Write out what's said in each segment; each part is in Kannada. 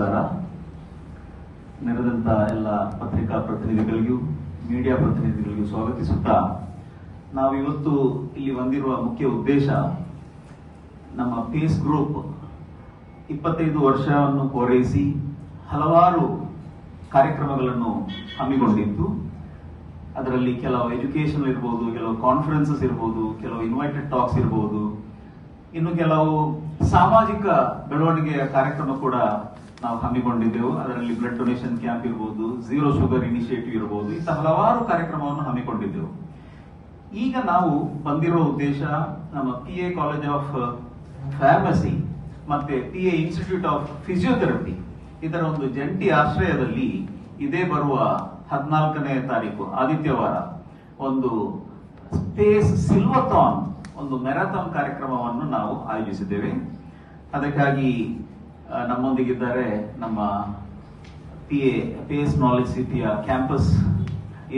ನಮಸ್ಕಾರ. ನೆರೆದಂತ ಎಲ್ಲ ಪತ್ರಿಕಾ ಪ್ರತಿನಿಧಿಗಳಿಗೂ ಮೀಡಿಯಾ ಪ್ರತಿನಿಧಿಗಳಿಗೂ ಸ್ವಾಗತಿಸುತ್ತಾ, ನಾವು ಇವತ್ತು ಇಲ್ಲಿ ಬಂದಿರುವ ಮುಖ್ಯ ಉದ್ದೇಶ, ನಮ್ಮ ಪೇಸ್ ಗ್ರೂಪ್ 25 ವರ್ಷವನ್ನು ಪೂರೈಸಿ ಹಲವಾರು ಕಾರ್ಯಕ್ರಮಗಳನ್ನು ಹಮ್ಮಿಕೊಂಡಿತ್ತು. ಅದರಲ್ಲಿ ಕೆಲವು ಎಜುಕೇಶನ್ ಇರ್ಬೋದು, ಕೆಲವು ಕಾನ್ಫರೆನ್ಸಸ್ ಇರ್ಬೋದು, ಕೆಲವು ಇನ್ವೈಟೆಡ್ ಟಾಕ್ಸ್ ಇರ್ಬೋದು, ಇನ್ನು ಕೆಲವು ಸಾಮಾಜಿಕ ಬೆಳವಣಿಗೆಯ ಕಾರ್ಯಕ್ರಮ ಕೂಡ ನಾವು ಹಮ್ಮಿಕೊಂಡಿದ್ದೆವು. ಅದರಲ್ಲಿ ಬ್ಲಡ್ ಡೊನೇಷನ್ ಕ್ಯಾಂಪ್ ಇರ್ಬೋದು, ಝೀರೋ ಶುಗರ್ ಇನಿಷಿಯೇಟಿವ್ ಇರ್ಬೋದು, ಇಂಥ ಹಲವಾರು ಕಾರ್ಯಕ್ರಮವನ್ನು ಹಮ್ಮಿಕೊಂಡಿದ್ದೆವು. ಈಗ ನಾವು ಬಂದಿರೋ ಉದ್ದೇಶ, ನಮ್ಮ PA ಕಾಲೇಜ್ ಆಫ್ ಫಾರ್ಮಸಿ ಮತ್ತೆ PA ಇನ್ಸ್ಟಿಟ್ಯೂಟ್ ಆಫ್ ಫಿಸಿಯೋಥೆರಪಿ ಇದರ ಒಂದು ಜಂಟಿ ಆಶ್ರಯದಲ್ಲಿ ಇದೇ ಬರುವ 14ನೇ ತಾರೀಕು ಆದಿತ್ಯವಾರ ಒಂದು ಸ್ಪೇಸ್ ಸಿಲ್ವಥಾನ್, ಒಂದು ಮ್ಯಾರಥಾನ್ ಕಾರ್ಯಕ್ರಮವನ್ನು ನಾವು ಆಯೋಜಿಸಿದ್ದೇವೆ. ಅದಕ್ಕಾಗಿ ನಮ್ಮೊಂದಿಗಿದ್ದಾರೆ ನಮ್ಮ PAS ನಾಲೆಜ್ ಸಿಟಿಯ ಕ್ಯಾಂಪಸ್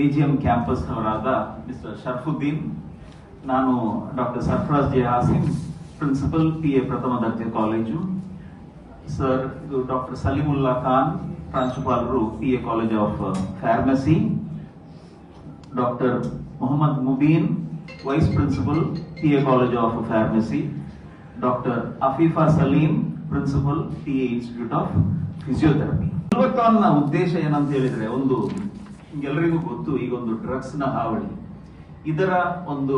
AGM ಕ್ಯಾಂಪಸ್ ಅವರಾದ ಮಿಸ್ಟರ್ ಶರ್ಫುದ್ದೀನ್, ನಾನು doctor Sarfaraz J Hasim, principal PA ಪ್ರಥಮ ದರ್ಜೆ ಕಾಲೇಜು ಸರ್. ಇದು ಡಾಕ್ಟರ್ ಸಲೀಮುಲ್ಲಾ ಖಾನ್, ಪ್ರಾಂಶುಪಾಲರು PA college of pharmacy. Doctor Mohammed Mubeen, vice principal PA college of pharmacy. Doctor Afifa Salim, principal PA institute of physiotherapy. ನ ಉದ್ದೇಶ ಏನಂತ ಹೇಳಿದ್ರೆ, ಒಂದು ಎಲ್ಲರಿಗೂ ಗೊತ್ತು, ಈಗ ಒಂದು ಡ್ರಗ್ಸ್ ನ ಹಾವಳಿ, ಇದರ ಒಂದು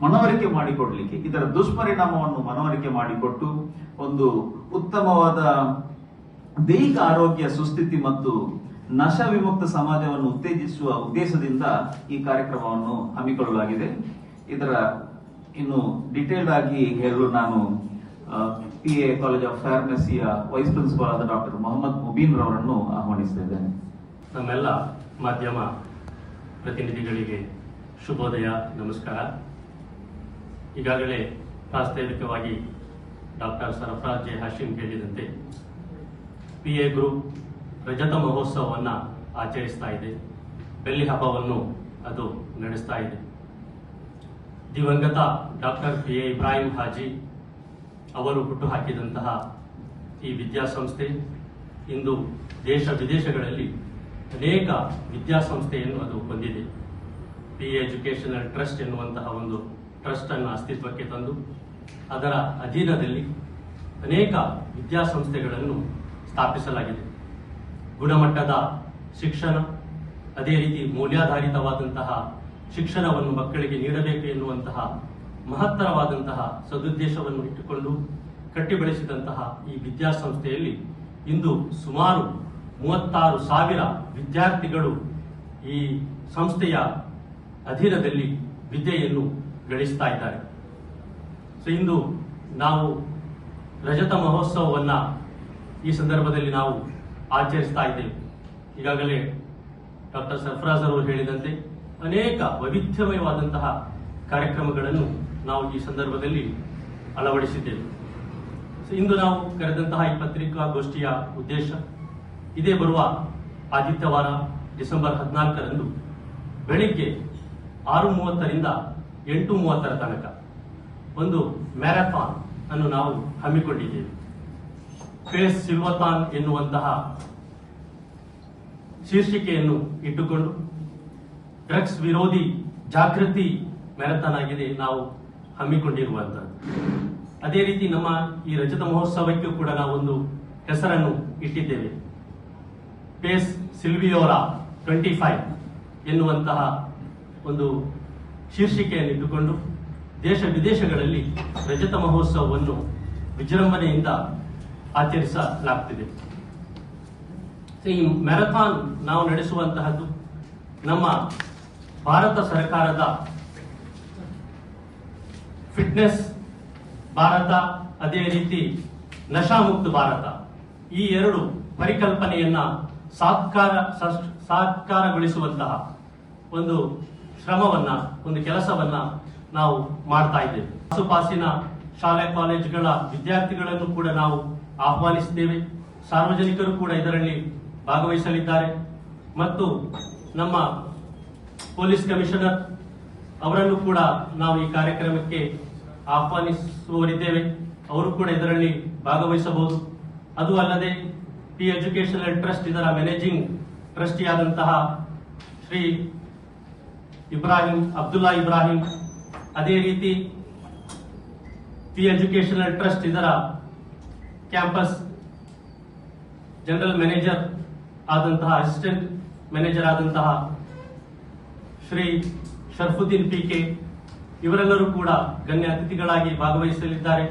ಮನವರಿಕೆ ಮಾಡಿಕೊಡ್ಲಿಕ್ಕೆ, ಇದರ ದುಷ್ಪರಿಣಾಮವನ್ನು ಮನವರಿಕೆ ಮಾಡಿಕೊಟ್ಟು ಒಂದು ಉತ್ತಮವಾದ ದೈಹಿಕ ಆರೋಗ್ಯ ಸುಸ್ಥಿತಿ ಮತ್ತು ನಶ ವಿಮುಕ್ತ ಸಮಾಜವನ್ನು ಉತ್ತೇಜಿಸುವ ಉದ್ದೇಶದಿಂದ ಈ ಕಾರ್ಯಕ್ರಮವನ್ನು ಹಮ್ಮಿಕೊಳ್ಳಲಾಗಿದೆ. ಇದರ ಇನ್ನು ಡಿಟೇಲ್ಡ್ ಆಗಿ ಹೇಳಲು ನಾನು PA ಕಾಲೇಜ್ ಆಫ್ ಫಾರ್ಮಸಿಯ ವೈಸ್ ಪ್ರಿನ್ಸಿಪಾಲ್ ಆದ ಡಾಕ್ಟರ್ ಮೊಹಮ್ಮದ್ ಮುಬೀನ್ ರವರನ್ನು ಆಹ್ವಾನಿಸುತ್ತಿದ್ದೇನೆ. ನಮ್ಮೆಲ್ಲ ಮಾಧ್ಯಮ ಪ್ರತಿನಿಧಿಗಳಿಗೆ ಶುಭೋದಯ, ನಮಸ್ಕಾರ. ಈಗಾಗಲೇ ಪ್ರಾಸ್ತಾವಿಕವಾಗಿ ಡಾಕ್ಟರ್ ಸರ್ಫರಾಜ್ ಜೆ ಹಾಸಿಂ ಹೇಳಿದಂತೆ PA ಗ್ರೂಪ್ ರಜತ ಮಹೋತ್ಸವವನ್ನು ಆಚರಿಸ್ತಾ ಇದೆ, ಬೆಳ್ಳಿ ಹಬ್ಬವನ್ನು ಅದು ನಡೆಸ್ತಾ ಇದೆ. ದಿವಂಗತ ಡಾಕ್ಟರ್ PA ಇಬ್ರಾಹಿಂ ಹಾಜಿ ಅವರು ಹುಟ್ಟುಹಾಕಿದಂತಹ ಈ ವಿದ್ಯಾಸಂಸ್ಥೆ ಇಂದು ದೇಶ ವಿದೇಶಗಳಲ್ಲಿ ಅನೇಕ ವಿದ್ಯಾಸಂಸ್ಥೆಯನ್ನು ಅದು ಹೊಂದಿದೆ. PA ಎಜುಕೇಷನಲ್ ಟ್ರಸ್ಟ್ ಎನ್ನುವಂತಹ ಒಂದು ಟ್ರಸ್ಟ್ ಅನ್ನು ಅಸ್ತಿತ್ವಕ್ಕೆ ತಂದು ಅದರ ಅಧೀನದಲ್ಲಿ ಅನೇಕ ವಿದ್ಯಾಸಂಸ್ಥೆಗಳನ್ನು ಸ್ಥಾಪಿಸಲಾಗಿದೆ. ಗುಣಮಟ್ಟದ ಶಿಕ್ಷಣ, ಅದೇ ರೀತಿ ಮೌಲ್ಯಾಧಾರಿತವಾದಂತಹ ಶಿಕ್ಷಣವನ್ನು ಮಕ್ಕಳಿಗೆ ನೀಡಬೇಕು ಎನ್ನುವಂತಹ ಮಹತ್ತರವಾದಂತಹ ಸದುದ್ದೇಶವನ್ನು ಇಟ್ಟುಕೊಂಡು ಕಟ್ಟಿ ಬೆಳೆಸಿದಂತಹ ಈ ವಿದ್ಯಾಸಂಸ್ಥೆಯಲ್ಲಿ ಇಂದು ಸುಮಾರು 36,000 ವಿದ್ಯಾರ್ಥಿಗಳು ಈ ಸಂಸ್ಥೆಯ ಅಧೀನದಲ್ಲಿ ವಿದ್ಯೆಯನ್ನು ಗಳಿಸ್ತಾ ಇದ್ದಾರೆ. ಸೊ ಇಂದು ನಾವು ರಜತ ಮಹೋತ್ಸವವನ್ನು ಈ ಸಂದರ್ಭದಲ್ಲಿ ನಾವು ಆಚರಿಸ್ತಾ ಇದ್ದೇವೆ. ಈಗಾಗಲೇ ಡಾಕ್ಟರ್ ಸರ್ಫರಾಜ್ ಅವರು ಹೇಳಿದಂತೆ ಅನೇಕ ವೈವಿಧ್ಯಮಯವಾದಂತಹ ಕಾರ್ಯಕ್ರಮಗಳನ್ನು ನಾವು ಈ ಸಂದರ್ಭದಲ್ಲಿ ಅಳವಡಿಸಿದ್ದೇವೆ. ಸೊ ಇಂದು ನಾವು ಕರೆದಂತಹ ಈ ಪತ್ರಿಕಾಗೋಷ್ಠಿಯ ಉದ್ದೇಶ, ಇದೇ ಬರುವ ಆದಿತ್ಯವಾರ ಡಿಸೆಂಬರ್ 14ರಂದು ಬೆಳಿಗ್ಗೆ 6:30ರಿಂದ 8:30 ತನಕ ಒಂದು ಮ್ಯಾರಥಾನ್ ಅನ್ನು ನಾವು ಹಮ್ಮಿಕೊಂಡಿದ್ದೇವೆ. ಪೇಸ್ ಸಿಲ್ವಥಾನ್ ಎನ್ನುವಂತಹ ಶೀರ್ಷಿಕೆಯನ್ನು ಇಟ್ಟುಕೊಂಡು ಡ್ರಗ್ಸ್ ವಿರೋಧಿ ಜಾಗೃತಿ ಮ್ಯಾರಥಾನ್ ಆಗಿದೆ ನಾವು ಹಮ್ಮಿಕೊಂಡಿರುವಂತದ್ದು. ಅದೇ ರೀತಿ ನಮ್ಮ ಈ ರಜತ ಮಹೋತ್ಸವಕ್ಕೂ ಕೂಡ ನಾವೊಂದು ಹೆಸರನ್ನು ಇಟ್ಟಿದ್ದೇವೆ, ಪೇಸ್ ಸಿಲ್ವಿಯೋರಾ 25 ಎನ್ನುವಂತಹ ಒಂದು ಶೀರ್ಷಿಕೆಯನ್ನು ಇಟ್ಟುಕೊಂಡು ದೇಶ ವಿದೇಶಗಳಲ್ಲಿ ರಜತ ಮಹೋತ್ಸವವನ್ನು ವಿಜೃಂಭಣೆಯಿಂದ ಆಚರಿಸಲಾಗುತ್ತಿದೆ. ಈ ಮ್ಯಾರಥಾನ್ ನಾವು ನಡೆಸುವಂತಹದ್ದು ನಮ್ಮ ಭಾರತ ಸರ್ಕಾರದ ಫಿಟ್ನೆಸ್ ಭಾರತ, ಅದೇ ರೀತಿ ನಶಾಮುಕ್ತ ಭಾರತ, ಈ ಎರಡು ಪರಿಕಲ್ಪನೆಯನ್ನ ಸಾಕಾರಗೊಳಿಸುವಂತಹ ಒಂದು ಶ್ರಮವನ್ನ, ಒಂದು ಕೆಲಸವನ್ನ ನಾವು ಮಾಡ್ತಾ ಇದ್ದೇವೆ. ಆಸುಪಾಸಿನ ಶಾಲೆ ಕಾಲೇಜುಗಳ ವಿದ್ಯಾರ್ಥಿಗಳನ್ನು ಕೂಡ ನಾವು ಆಹ್ವಾನಿಸಿದ್ದೇವೆ. ಸಾರ್ವಜನಿಕರು ಕೂಡ ಇದರಲ್ಲಿ ಭಾಗವಹಿಸಲಿದ್ದಾರೆ ಮತ್ತು ನಮ್ಮ ಪೊಲೀಸ್ ಕಮಿಷನರ್ ಅವರನ್ನು ಕೂಡ ನಾವು ಈ ಕಾರ್ಯಕ್ರಮಕ್ಕೆ ಆಹ್ವಾನಿಸುವವರಿದ್ದೇವೆ. ಅವರು ಕೂಡ ಇದರಲ್ಲಿ ಭಾಗವಹಿಸಬಹುದು. ಅದು ಅಲ್ಲದೆ ಪಿ ಎಜುಕೇಶನಲ್ ಟ್ರಸ್ಟ್ ಇದರ ಮ್ಯಾನೇಜಿಂಗ್ ಟ್ರಸ್ಟಿಯಾದಂತಹ ಶ್ರೀ ಅಬ್ದುಲ್ಲಾ ಇಬ್ರಾಹಿಂ, ಅದೇ ರೀತಿ ಪಿ ಎಜುಕೇಶನಲ್ ಟ್ರಸ್ಟ್ ಇದರ ಕ್ಯಾಂಪಸ್ ಜನರಲ್ ಮ್ಯಾನೇಜರ್ ಆದಂತಹ, ಅಸಿಸ್ಟೆಂಟ್ ಮ್ಯಾನೇಜರ್ ಆದಂತಹ ಶ್ರೀ ಶರ್ಫುದ್ದೀನ್ PK ಇವರೆಲ್ಲರೂ ಕೂಡ ಗಣ್ಯ ಅತಿಥಿಗಳಾಗಿ ಭಾಗವಹಿಸಲಿದ್ದಾರೆ.